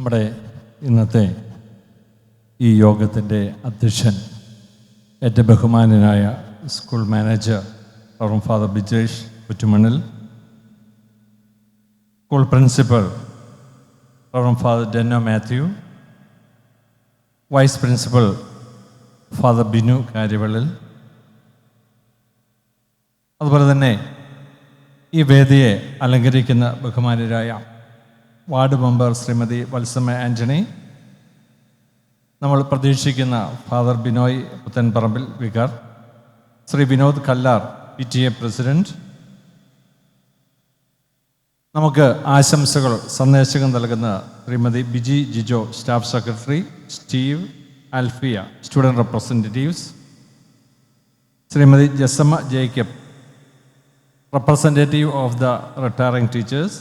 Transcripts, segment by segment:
നമ്മുടെ ഇന്നത്തെ ഈ യോഗത്തിൻ്റെ അധ്യക്ഷൻ ഏറ്റവും ബഹുമാനനായ school manager reverend father Bijesh Kuttumannil, school principal reverend father Denno Mathew, vice principal father Binu Karyavallil, അതുപോലെ തന്നെ ഈ വേദിയെ അലങ്കരിക്കുന്ന ബഹുമാനരായ വാർഡ് മെമ്പർ ശ്രീമതി വത്സമ്മ ആൻ്റണി, നമ്മൾ പ്രതീക്ഷിക്കുന്ന father Binoy Puthenparambil vicar, Shri Vinod Kallar PTA president, നമുക്ക് ആശംസകൾ സന്ദേശങ്ങൾ നൽകുന്ന Shrimati Biji Jijo staff secretary, Steve Alphia student representatives, Shrimati Jessamma Jacob representative of the retiring teachers,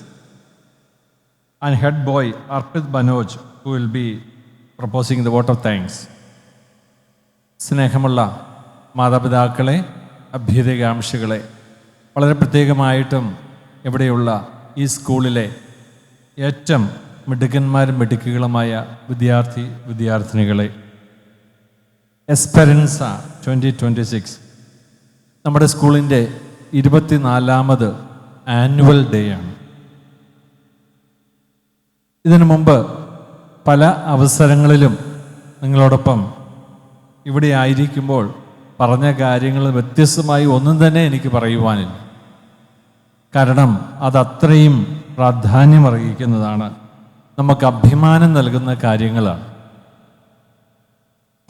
and head boy Arpit Banoj, who will be proposing the vote of thanks. സ്നേഹമുള്ള മാതാപിതാക്കളെ, അഭ്യുദയകാംക്ഷികളെ, വളരെ പ്രത്യേകമായിട്ടും ഇവിടെയുള്ള ഈ സ്കൂളിലെ ഏറ്റവും മിടുക്കന്മാരും മിടുക്കുകളുമായ വിദ്യാർത്ഥിനികളെ, എസ്പെറൻസ 2026 നമ്മുടെ സ്കൂളിൻ്റെ 24ാമത് ആനുവൽ ഡേ ആണ്. ഇതിനു മുമ്പ് പല അവസരങ്ങളിലും നിങ്ങളോടൊപ്പം ഇവിടെ ആയിരിക്കുമ്പോൾ പറഞ്ഞ കാര്യങ്ങൾ വ്യത്യസ്തമായി ഒന്നും തന്നെ എനിക്ക് പറയുവാനില്ല. കാരണം അതത്രയും പ്രാധാന്യമർഹിക്കുന്നതാണ്, നമുക്ക് അഭിമാനം നൽകുന്ന കാര്യങ്ങളാണ്.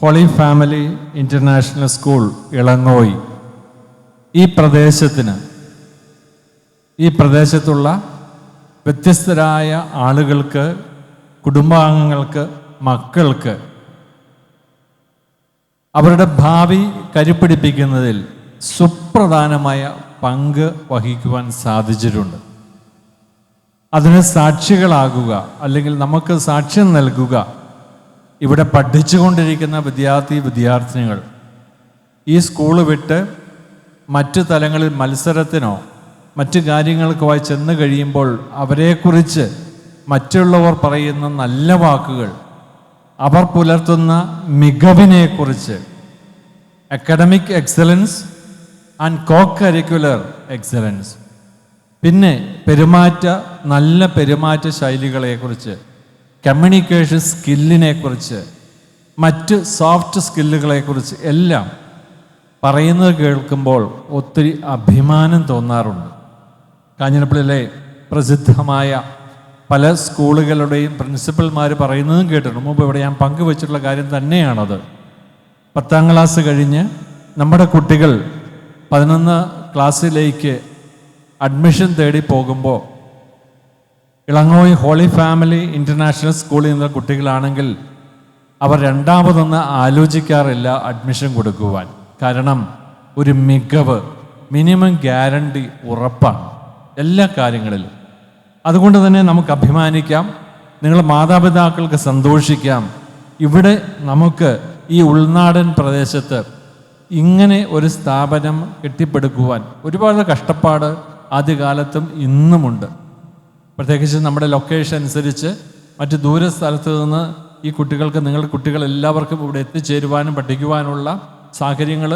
ഹോളി ഫാമിലി ഇൻ്റർനാഷണൽ സ്കൂൾ ഇളങ്ങോയി ഈ പ്രദേശത്തുള്ള വ്യത്യസ്തരായ ആളുകൾക്ക്, കുടുംബാംഗങ്ങൾക്ക്, മക്കൾക്ക് അവരുടെ ഭാവി കരുപ്പിടിപ്പിക്കുന്നതിൽ സുപ്രധാനമായ പങ്ക് വഹിക്കുവാൻ സാധിച്ചിട്ടുണ്ട്. അതിന് സാക്ഷികളാകുക, അല്ലെങ്കിൽ നമുക്ക് സാക്ഷ്യം നൽകുക ഇവിടെ പഠിച്ചുകൊണ്ടിരിക്കുന്ന വിദ്യാർത്ഥിനികൾ ഈ സ്കൂള് വിട്ട് മറ്റു തലങ്ങളിൽ മത്സരത്തിനോ മറ്റു കാര്യങ്ങൾക്കുമായി ചെന്ന് കഴിയുമ്പോൾ അവരെക്കുറിച്ച് മറ്റുള്ളവർ പറയുന്ന നല്ല വാക്കുകൾ, അവർ പുലർത്തുന്ന മികവിനെക്കുറിച്ച്, academic excellence and co curricular excellence, പിന്നെ നല്ല പെരുമാറ്റ ശൈലികളെക്കുറിച്ച്, കമ്മ്യൂണിക്കേഷൻ സ്കില്ലിനെക്കുറിച്ച്, മറ്റ് സോഫ്റ്റ് സ്കില്ലുകളെക്കുറിച്ച് എല്ലാം പറയുന്നത് കേൾക്കുമ്പോൾ ഒത്തിരി അഭിമാനം തോന്നാറുണ്ട്. കാഞ്ഞിരപ്പള്ളിയിലെ പ്രസിദ്ധമായ പല സ്കൂളുകളുടെയും പ്രിൻസിപ്പൽമാർ പറയുന്നതും കേട്ടിട്ടുണ്ട്. മുമ്പ് ഇവിടെ ഞാൻ പങ്കുവച്ചിട്ടുള്ള കാര്യം തന്നെയാണത്. 10ാം ക്ലാസ് കഴിഞ്ഞ് നമ്മുടെ കുട്ടികൾ 11 ക്ലാസ്സിലേക്ക് അഡ്മിഷൻ തേടി പോകുമ്പോൾ ഇളങ്ങോയി ഹോളി ഫാമിലി ഇൻ്റർനാഷണൽ സ്കൂളിൽ നിന്നുള്ള കുട്ടികളാണെങ്കിൽ അവർ രണ്ടാമതൊന്ന് ആലോചിക്കാറില്ല അഡ്മിഷൻ കൊടുക്കുവാൻ. കാരണം ഒരു മികവ്, മിനിമം ഗ്യാരണ്ടി ഉറപ്പാണ് എല്ലാ കാര്യങ്ങളിലും. അതുകൊണ്ട് തന്നെ നമുക്ക് അഭിമാനിക്കാം, നിങ്ങൾ മാതാപിതാക്കൾക്ക് സന്തോഷിക്കാം. ഇവിടെ നമുക്ക് ഈ ഉൾനാടൻ പ്രദേശത്ത് ഇങ്ങനെ ഒരു സ്ഥാപനം കെട്ടിപ്പടുക്കുവാൻ ഒരുപാട് കഷ്ടപ്പാട് ആദ്യകാലത്തും ഇന്നുമുണ്ട്. പ്രത്യേകിച്ച് നമ്മുടെ ലൊക്കേഷൻ അനുസരിച്ച് മറ്റ് ദൂര സ്ഥലത്ത് നിന്ന് ഈ കുട്ടികൾക്ക്, നിങ്ങളുടെ കുട്ടികൾ എല്ലാവർക്കും ഇവിടെ എത്തിച്ചേരുവാനും പഠിക്കുവാനുള്ള സാഹചര്യങ്ങൾ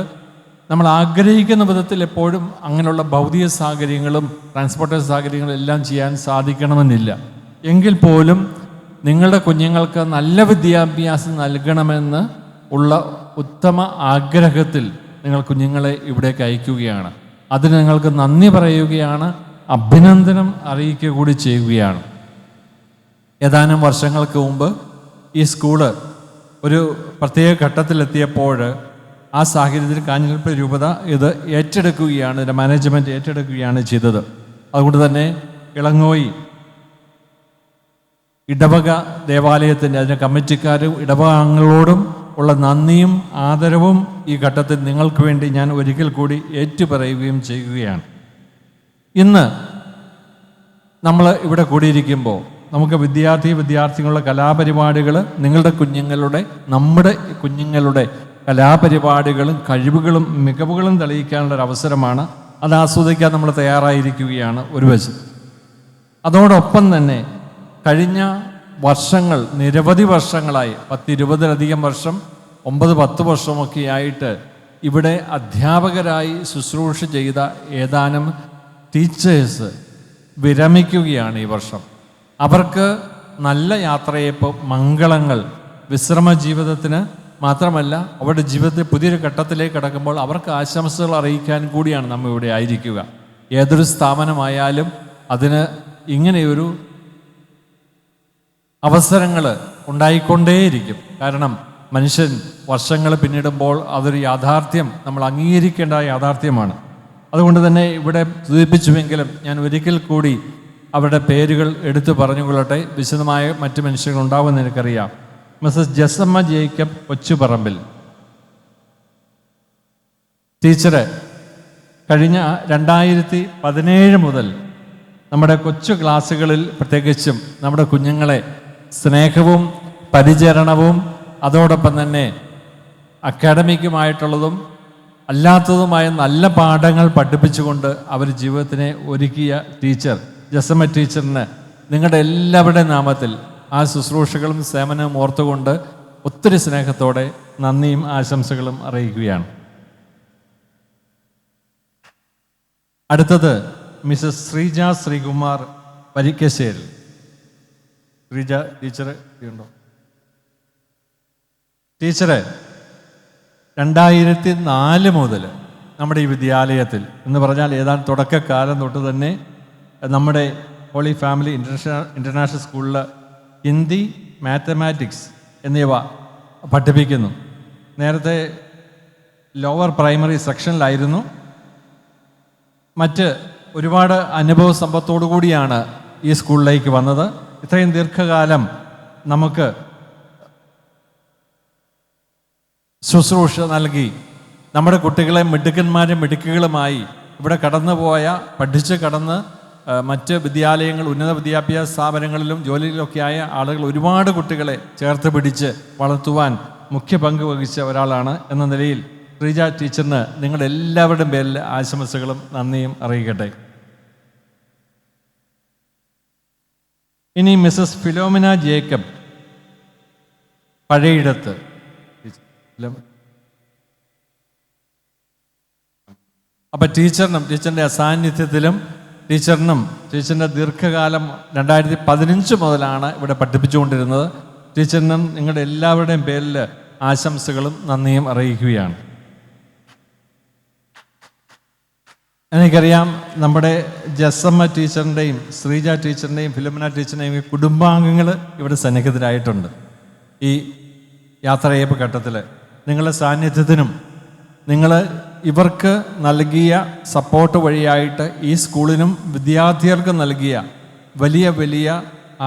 നമ്മൾ ആഗ്രഹിക്കുന്ന വിധത്തിൽ എപ്പോഴും അങ്ങനെയുള്ള ഭൗതിക സാഹചര്യങ്ങളും ട്രാൻസ്പോർട്ടേഷൻ സാഹചര്യങ്ങളും എല്ലാം ചെയ്യാൻ സാധിക്കണമെന്നില്ല. എങ്കിൽ പോലും നിങ്ങളുടെ കുഞ്ഞുങ്ങൾക്ക് നല്ല വിദ്യാഭ്യാസം നൽകണമെന്ന് ഉള്ള ഉത്തമ ആഗ്രഹത്തിൽ നിങ്ങൾ കുഞ്ഞുങ്ങളെ ഇവിടേക്ക് അയക്കുകയാണ്. അതിന് നിങ്ങൾക്ക് നന്ദി പറയുകയാണ്, അഭിനന്ദനം അറിയിക്കുക കൂടി ചെയ്യുകയാണ്. ഏതാനും വർഷങ്ങൾക്ക് മുമ്പ് ഈ സ്കൂള് ഒരു പ്രത്യേക ഘട്ടത്തിലെത്തിയപ്പോൾ ആ സാഹചര്യത്തിൽ കാഞ്ഞിരപ്പള്ളി രൂപത ഇത് ഏറ്റെടുക്കുകയാണ്, ഇതിൻ്റെ മാനേജ്മെൻറ്റ് ഏറ്റെടുക്കുകയാണ് ചെയ്തത്. അതുകൊണ്ട് തന്നെ ഇളങ്ങോയി ഇടവക ദേവാലയത്തിൻ്റെ, അതിൻ്റെ കമ്മിറ്റിക്കാരും ഇടവകങ്ങളോടും ഉള്ള നന്ദിയും ആദരവും ഈ ഘട്ടത്തിൽ നിങ്ങൾക്ക് വേണ്ടി ഞാൻ ഒരിക്കൽ കൂടി ഏറ്റുപറയുകയും ചെയ്യുകയാണ്. ഇന്ന് നമ്മൾ ഇവിടെ കൂടിയിരിക്കുമ്പോൾ നമുക്ക് വിദ്യാർത്ഥികളുടെ കലാപരിപാടികൾ, നിങ്ങളുടെ കുഞ്ഞുങ്ങളുടെ, നമ്മുടെ കുഞ്ഞുങ്ങളുടെ കലാപരിപാടികളും കഴിവുകളും മികവുകളും തെളിയിക്കാനുള്ളൊരു അവസരമാണ്. അത് ആസ്വദിക്കാൻ നമ്മൾ തയ്യാറായിരിക്കുകയാണ് ഒരു വശത്ത്. അതോടൊപ്പം തന്നെ കഴിഞ്ഞ വർഷങ്ങൾ, നിരവധി വർഷങ്ങളായി, 10-20 വർഷം, 9-10 വർഷമൊക്കെ ആയിട്ട് ഇവിടെ അധ്യാപകരായി ശുശ്രൂഷ ചെയ്ത ഏതാനും ടീച്ചേഴ്സ് വിരമിക്കുകയാണ് ഈ വർഷം. അവർക്ക് നല്ല യാത്രയപ്പ്, മംഗളങ്ങൾ, വിശ്രമ ജീവിതത്തിന് മാത്രമല്ല അവരുടെ ജീവിതത്തിൽ പുതിയൊരു ഘട്ടത്തിലേക്ക് കടക്കുമ്പോൾ അവർക്ക് ആശംസകൾ അറിയിക്കാൻ കൂടിയാണ് നമ്മൾ ഇവിടെ ആയിരിക്കുക. ഏതൊരു സ്ഥാപനമായാലും അതിന് ഇങ്ങനെയൊരു അവസരങ്ങൾ ഉണ്ടായിക്കൊണ്ടേയിരിക്കും. കാരണം മനുഷ്യൻ വർഷങ്ങൾ പിന്നിടുമ്പോൾ അതൊരു യാഥാർത്ഥ്യം, നമ്മൾ അംഗീകരിക്കേണ്ട യാഥാർത്ഥ്യമാണ്. അതുകൊണ്ട് തന്നെ ഇവിടെ സൂചിപ്പിച്ചുവെങ്കിലും ഞാൻ ഒരിക്കൽ കൂടി അവരുടെ പേരുകൾ എടുത്തു പറഞ്ഞുകൊള്ളട്ടെ. വിശദമായ മറ്റ് മനുഷ്യர்கள் ഉണ്ടാവുമെന്ന് എനിക്കറിയാം. Mrs Jessamma Jacob Kochuparambil teacher കഴിഞ്ഞ 2017 മുതൽ നമ്മുടെ കൊച്ചു ക്ലാസ്സുകളിൽ പ്രത്യേകിച്ചും നമ്മുടെ കുഞ്ഞുങ്ങളെ സ്നേഹവും പരിചരണവും അതോടൊപ്പം തന്നെ അക്കാഡമിക്കുമായിട്ടുള്ളതും അല്ലാത്തതുമായ നല്ല പാഠങ്ങൾ പഠിപ്പിച്ചുകൊണ്ട് അവർ ജീവിതത്തിനെ ഒരുക്കിയ ടീച്ചർ ജസമ്മ ടീച്ചറിന് നിങ്ങളുടെ എല്ലാവരുടെയും നാമത്തിൽ ആ ശുശ്രൂഷകളും സേവനവും ഓർത്തുകൊണ്ട് ഒത്തിരി സ്നേഹത്തോടെ നന്ദിയും ആശംസകളും അറിയിക്കുകയാണ്. അടുത്തത് മിസ്സസ് ശ്രീജ ശ്രീകുമാർ വരിക്കശ്ശേരി. ശ്രീജ ടീച്ചർ ഉണ്ടോ? ടീച്ചറ് 2004 മുതൽ നമ്മുടെ ഈ വിദ്യാലയത്തിൽ എന്ന് പറഞ്ഞാൽ ഏതാണ്ട് തുടക്കക്കാലം തൊട്ട് തന്നെ നമ്മുടെ ഹോളി ഫാമിലി ഇൻ്റർനാഷണൽ സ്കൂളിൽ ഹിന്ദി, മാത്തമാറ്റിക്സ് എന്നിവ പഠിപ്പിക്കുന്നു. നേരത്തെ ലോവർ പ്രൈമറി സെക്ഷനിലായിരുന്നു. മറ്റ് ഒരുപാട് അനുഭവ സമ്പത്തോടു കൂടിയാണ് ഈ സ്കൂളിലേക്ക് വന്നത്. ഇത്രയും ദീർഘകാലം നമുക്ക് ശുശ്രൂഷ നൽകി നമ്മുടെ കുട്ടികളെ മിടുക്കന്മാരും മിടുക്കുകളുമായി ഇവിടെ കടന്നുപോയ, പഠിച്ച് കടന്ന് മറ്റ് വിദ്യാലയങ്ങൾ, ഉന്നത വിദ്യാഭ്യാസ സ്ഥാപനങ്ങളിലും ജോലിയിലൊക്കെ ആയ ആളുകൾ ഒരുപാട് കുട്ടികളെ ചേർത്ത് പിടിച്ച് വളർത്തുവാൻ മുഖ്യ പങ്ക് വഹിച്ച ഒരാളാണ്. എന്ന നിലയിൽ ശ്രീജ ടീച്ചറിന് നിങ്ങളുടെ എല്ലാവരുടെയും പേരിൽ ആശംസകളും നന്ദിയും അറിയിക്കട്ടെ. ഇനി മിസ്സസ് ഫിലോമിന ജേക്കബ് പഴയിടത്ത്. അപ്പം ടീച്ചറിൻ്റെ അസാന്നിധ്യത്തിലും ടീച്ചറിൻ്റെ ദീർഘകാലം 2015 മുതലാണ് ഇവിടെ പഠിപ്പിച്ചുകൊണ്ടിരുന്നത്. ടീച്ചറിനും നിങ്ങളുടെ എല്ലാവരുടെയും പേരിൽ ആശംസകളും നന്ദിയും അറിയിക്കുകയാണ്. എനിക്കറിയാം നമ്മുടെ ജസമ്മ ടീച്ചറിൻ്റെയും ശ്രീജ ടീച്ചറിൻ്റെയും ഫിലോമിന ടീച്ചറിൻ്റെയും കുടുംബാംഗങ്ങൾ ഇവിടെ സന്നിഹിതരായിട്ടുണ്ട്. ഈ യാത്രയപ്പ് ഘട്ടത്തിൽ നിങ്ങളുടെ സാന്നിധ്യത്തിനും നിങ്ങൾ ഇവർക്ക് നൽകിയ സപ്പോർട്ട് വഴിയായിട്ട് ഈ സ്കൂളിനും വിദ്യാർത്ഥികൾക്കും നൽകിയ വലിയ വലിയ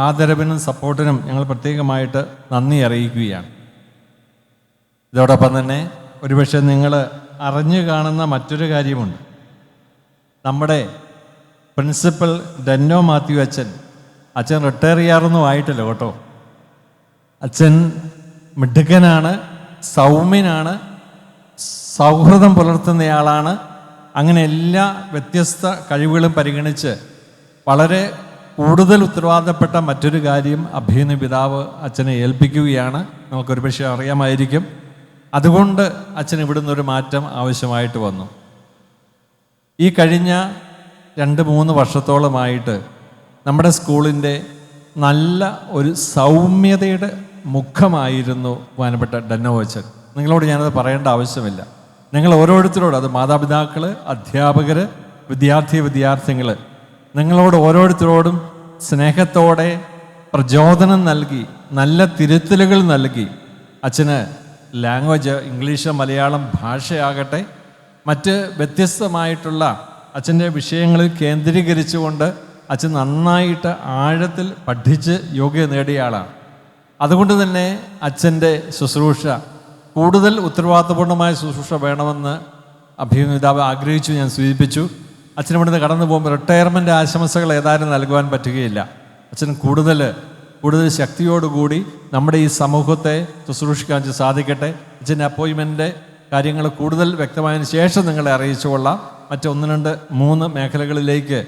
ആദരവിനും സപ്പോർട്ടിനും ഞങ്ങൾ പ്രത്യേകമായിട്ട് നന്ദി അറിയിക്കുകയാണ്. ഇതോടൊപ്പം തന്നെ ഒരുപക്ഷെ നിങ്ങൾ അറിഞ്ഞു കാണുന്ന മറ്റൊരു കാര്യമുണ്ട്. നമ്മുടെ പ്രിൻസിപ്പൽ ഡെന്നോ മാത്യു അച്ഛൻ റിട്ടയർ ചെയ്യാറൊന്നും ആയിട്ടില്ല കേട്ടോ. അച്ഛൻ മിടുക്കനാണ്, സൗമ്യനാണ്, സൗഹൃദം പുലർത്തുന്നയാളാണ്. അങ്ങനെ എല്ലാ വ്യത്യസ്ത കഴിവുകളും പരിഗണിച്ച് വളരെ കൂടുതൽ ഉത്തരവാദിത്തപ്പെട്ട മറ്റൊരു കാര്യം അഭിനയ പിതാവ് അച്ഛനെ ഏൽപ്പിക്കുകയാണ്. നമുക്കൊരു പക്ഷേ അറിയാമായിരിക്കും. അതുകൊണ്ട് അച്ഛൻ ഇവിടുന്ന് ഒരു മാറ്റം ആവശ്യമായിട്ട് വന്നു. ഈ കഴിഞ്ഞ 2-3 വർഷത്തോളമായിട്ട് നമ്മുടെ സ്കൂളിൻ്റെ നല്ല ഒരു സൗമ്യതയുടെ മുഖമായിരുന്നു ബഹുമാനപ്പെട്ട ഡെന്നോ അച്ഛൻ. നിങ്ങളോട് ഞാനത് പറയേണ്ട ആവശ്യമില്ല. നിങ്ങൾ ഓരോരുത്തരോട്, അത് മാതാപിതാക്കൾ, അധ്യാപകർ, വിദ്യാർത്ഥിനികൾ, നിങ്ങളോട് ഓരോരുത്തരോടും സ്നേഹത്തോടെ പ്രചോദനം നൽകി, നല്ല തിരുത്തലുകൾ നൽകി. അച്ഛന് ലാംഗ്വേജ്, ഇംഗ്ലീഷ്, മലയാളം ഭാഷയാകട്ടെ, മറ്റ് വ്യത്യസ്തമായിട്ടുള്ള അച്ഛൻ്റെ വിഷയങ്ങളിൽ കേന്ദ്രീകരിച്ചുകൊണ്ട് അച്ഛൻ നന്നായിട്ട് ആഴത്തിൽ പഠിച്ച് യോഗ്യത നേടിയ ആളാണ്. അതുകൊണ്ട് തന്നെ അച്ഛൻ്റെ ശുശ്രൂഷ കൂടുതൽ ഉത്തരവാദിത്തപൂർണ്ണമായ ശുശ്രൂഷ വേണമെന്ന് അഭിനേതാവ് ആഗ്രഹിച്ചു, ഞാൻ സൂചിപ്പിച്ചു. അച്ഛൻ ഇവിടുന്ന് കടന്നു പോകുമ്പോൾ റിട്ടയർമെൻ്റ് ആശംസകൾ ഏതായാലും നൽകുവാൻ പറ്റുകയില്ല. അച്ഛൻ കൂടുതൽ ശക്തിയോടുകൂടി നമ്മുടെ ഈ സമൂഹത്തെ ശുശ്രൂഷിക്കാൻ സാധിക്കട്ടെ. അച്ഛൻ്റെ അപ്പോയിൻമെൻറ്റിൻ്റെ കാര്യങ്ങൾ കൂടുതൽ വ്യക്തമായതിനു ശേഷം നിങ്ങളെ അറിയിച്ചുകൊള്ളാം. മറ്റ് 1, 2, 3 മേഖലകളിലേക്ക്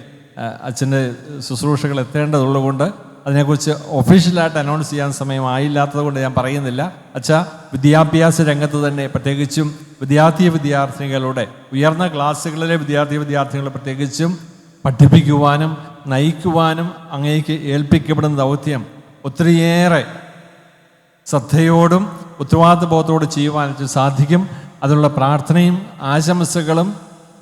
അച്ഛൻ്റെ ശുശ്രൂഷകൾ എത്തേണ്ടതുള്ളതുകൊണ്ട് അതിനെക്കുറിച്ച് ഒഫീഷ്യലായിട്ട് അനൗൺസ് ചെയ്യാൻ സമയമായില്ലാത്തത് കൊണ്ട് ഞാൻ പറയുന്നില്ല. അച്ഛാ, വിദ്യാഭ്യാസ രംഗത്ത് തന്നെ പ്രത്യേകിച്ചും വിദ്യാർത്ഥികളുടെ ഉയർന്ന ക്ലാസ്സുകളിലെ വിദ്യാർത്ഥികളെ പ്രത്യേകിച്ചും പഠിപ്പിക്കുവാനും നയിക്കുവാനും അങ്ങേക്ക് ഏൽപ്പിക്കപ്പെടുന്ന ദൗത്യം ഒത്തിരിയേറെ ശ്രദ്ധയോടും ഉത്തരവാദിത്വബോധത്തോടും ചെയ്യുവാൻ സാധിക്കും. അതിനുള്ള പ്രാർത്ഥനയും ആശംസകളും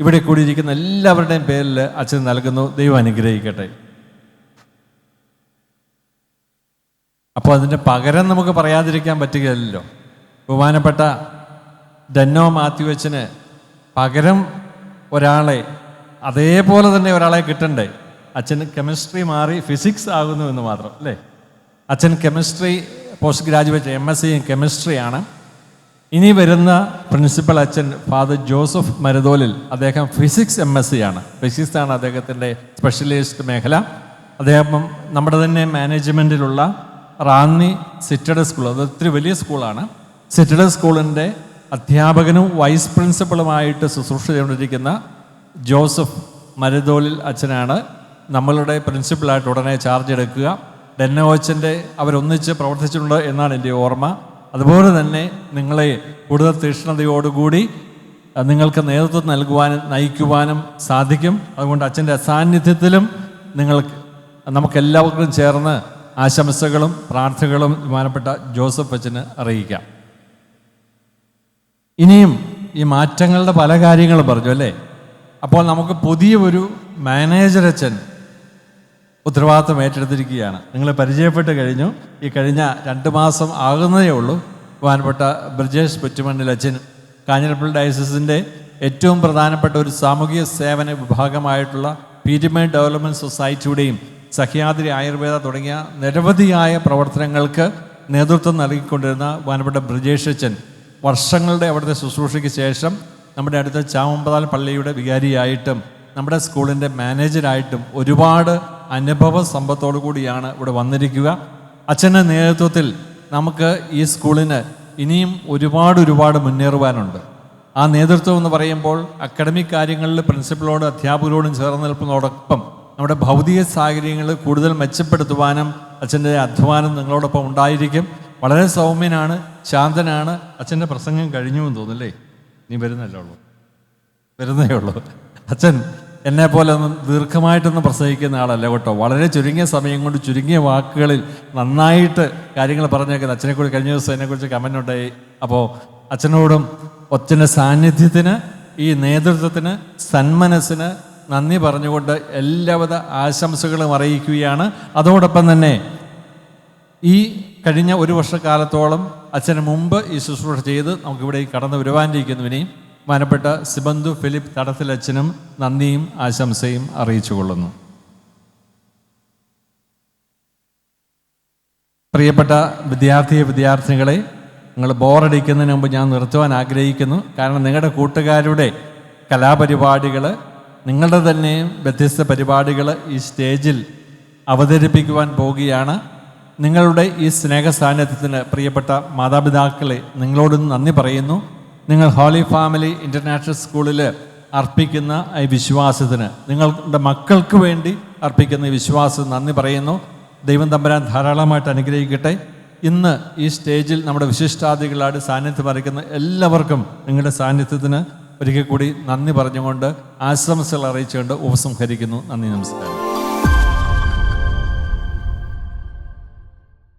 ഇവിടെ കൂടിയിരിക്കുന്ന എല്ലാവരുടെയും പേരിൽ അച്ഛൻ നൽകുന്നു. ദൈവം അനുഗ്രഹിക്കട്ടെ. അപ്പോൾ അതിൻ്റെ പകരം നമുക്ക് പറയാതിരിക്കാൻ പറ്റുകയില്ലല്ലോ. ബഹുമാനപ്പെട്ട ഡെന്നോ മാത്യു അച്ഛന് പകരം ഒരാളെ, അതേപോലെ തന്നെ ഒരാളെ കിട്ടണ്ടേ? അച്ഛൻ കെമിസ്ട്രി മാറി ഫിസിക്സ് ആകുന്നു എന്ന് മാത്രം അല്ലേ? അച്ഛൻ കെമിസ്ട്രി പോസ്റ്റ് ഗ്രാജുവേറ്റ് MSc കെമിസ്ട്രിയാണ്. ഇനി വരുന്ന പ്രിൻസിപ്പൽ അച്ഛൻ ഫാദർ ജോസഫ് മരുതോലിൽ, അദ്ദേഹം ഫിസിക്സ് MSc ആണ്. ഫിസിക്സാണ് അദ്ദേഹത്തിൻ്റെ സ്പെഷ്യലിസ്റ്റ് മേഖല. അദ്ദേഹം നമ്മുടെ തന്നെ മാനേജ്മെൻറ്റിലുള്ള റാന്നി സിറ്റഡ് സ്കൂൾ, അത് ഒത്തിരി വലിയ സ്കൂളാണ്. സിറ്റഡ് സ്കൂളിൻ്റെ അധ്യാപകനും വൈസ് പ്രിൻസിപ്പളുമായിട്ട് ശുശ്രൂഷ ചെയ്തുകൊണ്ടിരിക്കുന്ന ജോസഫ് മരുതോലിൽ അച്ഛനാണ് നമ്മളുടെ പ്രിൻസിപ്പളായിട്ട് ഉടനെ ചാർജ് എടുക്കുക. ഡെന്നോ അച്ഛൻ്റെ അവരൊന്നിച്ച് പ്രവർത്തിച്ചിട്ടുണ്ട് എന്നാണ് എൻ്റെ ഓർമ്മ. അതുപോലെ തന്നെ നിങ്ങളെ കൂടുതൽ തീക്ഷ്ണതയോടുകൂടി നിങ്ങൾക്ക് നേതൃത്വം നൽകുവാനും നയിക്കുവാനും സാധിക്കും. അതുകൊണ്ട് അച്ഛൻ്റെ അസാന്നിധ്യത്തിലും നമുക്കെല്ലാവർക്കും ചേർന്ന് ആശംസകളും പ്രാർത്ഥനകളും ബഹുമാനപ്പെട്ട ജോസഫ് അച്ഛന് അറിയിക്കാം. ഇനിയും ഈ മാറ്റങ്ങളുടെ പല കാര്യങ്ങളും പറഞ്ഞു അല്ലേ? അപ്പോൾ നമുക്ക് പുതിയ ഒരു മാനേജർ അച്ഛൻ ഉത്തരവാദിത്വം ഏറ്റെടുത്തിരിക്കുകയാണ്. നിങ്ങൾ പരിചയപ്പെട്ട് കഴിഞ്ഞു. ഈ കഴിഞ്ഞ 2 മാസം ആകുന്നതേ ഉള്ളൂ. ബഹുമാനപ്പെട്ട ബ്രിജേഷ് പുറ്റുമണ്ണിൽ അച്ഛൻ കാഞ്ഞിരപ്പള്ളി ഡയസിസിൻ്റെ ഏറ്റവും പ്രധാനപ്പെട്ട ഒരു സാമൂഹിക സേവന വിഭാഗമായിട്ടുള്ള പീരിമേഡ് ഡെവലപ്മെൻറ്റ് സൊസൈറ്റിയുടെയും സഹ്യാദ്രി ആയുർവേദ തുടങ്ങിയ നിരവധിയായ പ്രവർത്തനങ്ങൾക്ക് നേതൃത്വം നൽകിക്കൊണ്ടിരുന്ന ബഹുമാനപ്പെട്ട ബ്രിജേഷ് അച്ഛൻ വർഷങ്ങളുടെ അവിടുത്തെ ശുശ്രൂഷയ്ക്ക് ശേഷം നമ്മുടെ അടുത്ത ചാവമ്പതാൽ പള്ളിയുടെ വികാരിയായിട്ടും നമ്മുടെ സ്കൂളിൻ്റെ മാനേജരായിട്ടും ഒരുപാട് അനുഭവ സമ്പത്തോടു കൂടിയാണ് ഇവിടെ വന്നിരിക്കുക. അച്ഛൻ്റെ നേതൃത്വത്തിൽ നമുക്ക് ഈ സ്കൂളിന് ഇനിയും ഒരുപാട് മുന്നേറുവാനുണ്ട്. ആ നേതൃത്വം എന്ന് പറയുമ്പോൾ അക്കാഡമിക് കാര്യങ്ങളിൽ പ്രിൻസിപ്പളോടും അധ്യാപകരോടും ചേർന്ന് നിൽക്കുന്നതോടൊപ്പം നമ്മുടെ ഭൗതിക സാഹചര്യങ്ങൾ കൂടുതൽ മെച്ചപ്പെടുത്തുവാനും അച്ഛൻ്റെ അധ്വാനം നിങ്ങളോടൊപ്പം ഉണ്ടായിരിക്കും. വളരെ സൗമ്യനാണ്, ശാന്തനാണ്. അച്ഛൻ്റെ പ്രസംഗം കഴിഞ്ഞു എന്ന് തോന്നുന്നല്ലേ? നീ വരുന്നേ ഉള്ളൂ. അച്ഛൻ എന്നെപ്പോലെ ഒന്നും ദീർഘമായിട്ടൊന്നും പ്രസംഗിക്കുന്ന ആളല്ല കേട്ടോ. വളരെ ചുരുങ്ങിയ സമയം കൊണ്ട് ചുരുങ്ങിയ വാക്കുകളിൽ നന്നായിട്ട് കാര്യങ്ങൾ പറഞ്ഞേക്കുന്നത്. അച്ഛനെക്കുറിച്ച് കഴിഞ്ഞ ദിവസം എന്നെക്കുറിച്ച് കമൻ്റ് ഉണ്ടായി. അപ്പോൾ അച്ഛനോടും അച്ഛൻ്റെ സാന്നിധ്യത്തിന്, ഈ നേതൃത്വത്തിന്, സന്മനസ്സിന് നന്ദി പറഞ്ഞുകൊണ്ട് എല്ലാവിധ ആശംസകളും അറിയിക്കുകയാണ്. അതോടൊപ്പം തന്നെ ഈ കഴിഞ്ഞ 1 വർഷക്കാലത്തോളം അച്ഛന് മുമ്പ് ഈ ശുശ്രൂഷ ചെയ്ത് നമുക്കിവിടെ കടന്നു വരുവാനിരിക്കുന്നുവിനെയും ബഹുമാനപ്പെട്ട സിബന്ധു ഫിലിപ്പ് തടത്തിലച്ഛനും നന്ദിയും ആശംസയും അറിയിച്ചു കൊള്ളുന്നു. പ്രിയപ്പെട്ട വിദ്യാർത്ഥിനികളെ, നിങ്ങൾ ബോറടിക്കുന്നതിന് മുമ്പ് ഞാൻ നിർത്തുവാൻ ആഗ്രഹിക്കുന്നു. കാരണം നിങ്ങളുടെ കൂട്ടുകാരുടെ കലാപരിപാടികൾ, നിങ്ങളുടെ തന്നെ വ്യത്യസ്ത പരിപാടികൾ ഈ സ്റ്റേജിൽ അവതരിപ്പിക്കുവാൻ പോവുകയാണ്. നിങ്ങളുടെ ഈ സ്നേഹ സാന്നിധ്യത്തിന് പ്രിയപ്പെട്ട മാതാപിതാക്കളെ നിങ്ങളോട് നന്ദി പറയുന്നു. നിങ്ങൾ ഹോളി ഫാമിലി ഇൻ്റർനാഷണൽ സ്കൂളിൽ അർപ്പിക്കുന്ന ഈ വിശ്വാസത്തിന്, നിങ്ങളുടെ മക്കൾക്ക് വേണ്ടി അർപ്പിക്കുന്ന ഈ വിശ്വാസത്തിന് നന്ദി പറയുന്നു. ദൈവം തമ്പുരാൻ ധാരാളമായിട്ട് അനുഗ്രഹിക്കട്ടെ. ഇന്ന് ഈ സ്റ്റേജിൽ നമ്മുടെ വിശിഷ്ടാതിഥികളായിട്ട് സാന്നിധ്യം അറിയിക്കുന്ന എല്ലാവർക്കും നിങ്ങളുടെ സാന്നിധ്യത്തിന് ഒരിക്കൽ കൂടി നന്ദി പറഞ്ഞുകൊണ്ട് ആശംസകൾ അറിയിച്ചുകൊണ്ട് ഉപസംഹരിക്കുന്നു. നന്ദി, നമസ്കാരം.